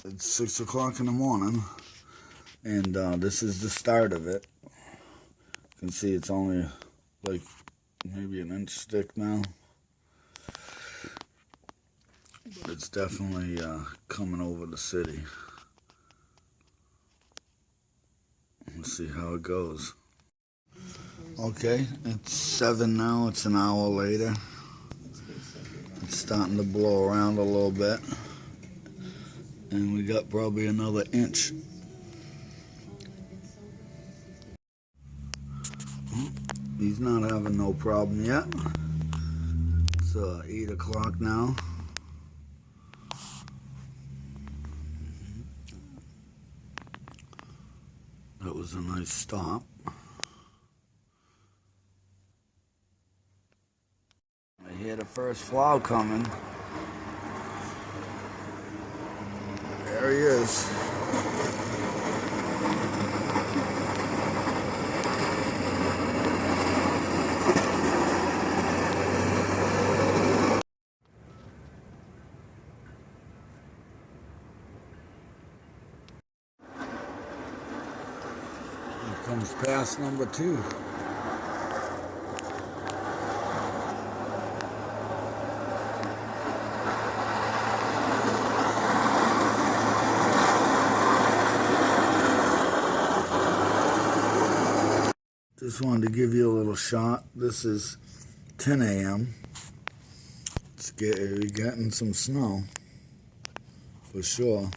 It's 6 o'clock in the morning, and this is the start of it. You can see it's only like maybe an inch thick now, but it's definitely coming over the city. Let's see how it goes. Okay, it's 7 now. It's an hour later. It's starting to blow around a little bit, and we got probably another inch. He's not having no problem yet. It's 8 o'clock now. That was a nice stop. I hear the first flower coming. There he is. Here comes pass number 2. Just wanted to give you a little shot. This is 10 a.m. We're getting some snow for sure.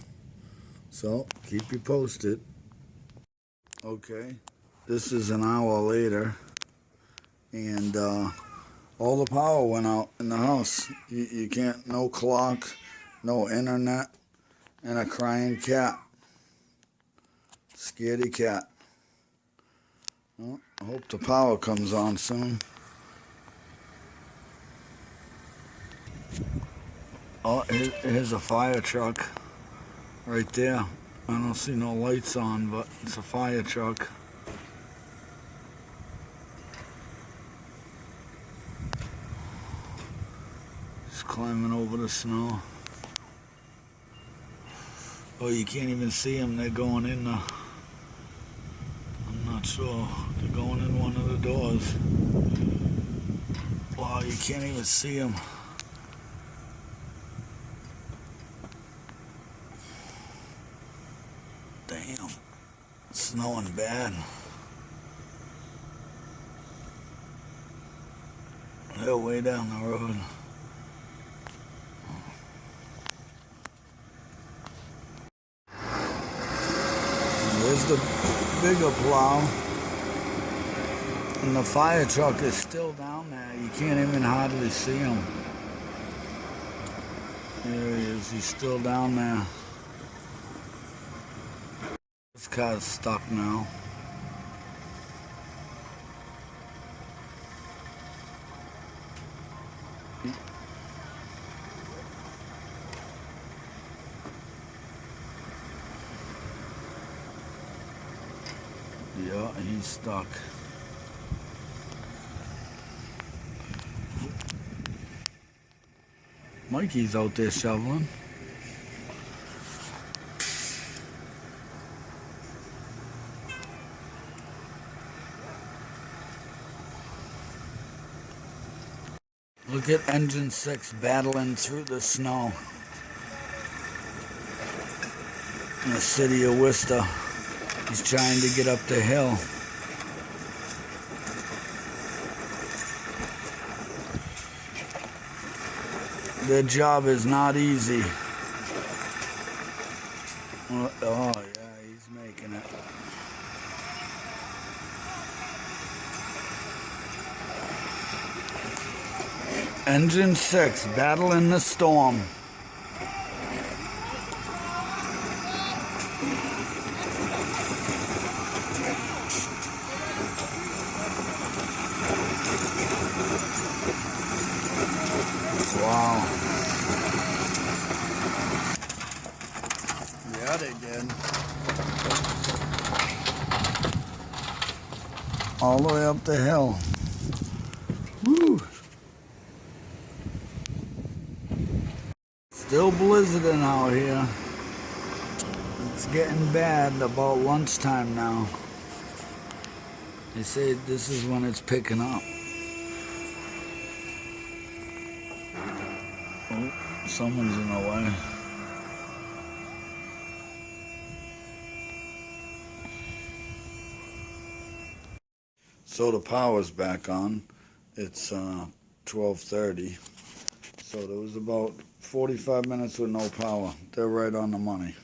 So keep you posted. Okay, this is an hour later, and all the power went out in the house. You can't, no clock, no internet, and a crying cat. Scaredy cat. Well, I hope the power comes on soon. Oh, here's a fire truck right there. I don't see no lights on, but it's a fire truck. Just climbing over the snow. Oh, you can't even see them. They're going in the... I'm not sure. They're going in one of the doors. Wow, you can't even see them. Damn. It's snowing bad. They're way down the road. There's the bigger plow, and the fire truck is still down there. You can't even hardly see him. There he is. He's still down there. This car's stuck now. Yeah, he's stuck. Mikey's out there shoveling. Look at Engine 6 battling through the snow in the city of Worcester. He's trying to get up the hill. Their job is not easy. Oh yeah, he's making it. Engine 6 battling the storm. Wow. Yeah, they did. All the way up the hill. Woo. Still blizzarding out here. It's getting bad about lunchtime now. They say this is when it's picking up. Oh, someone's in the way. So the power's back on. It's 12:30. So there was about 45 minutes with no power. They're right on the money.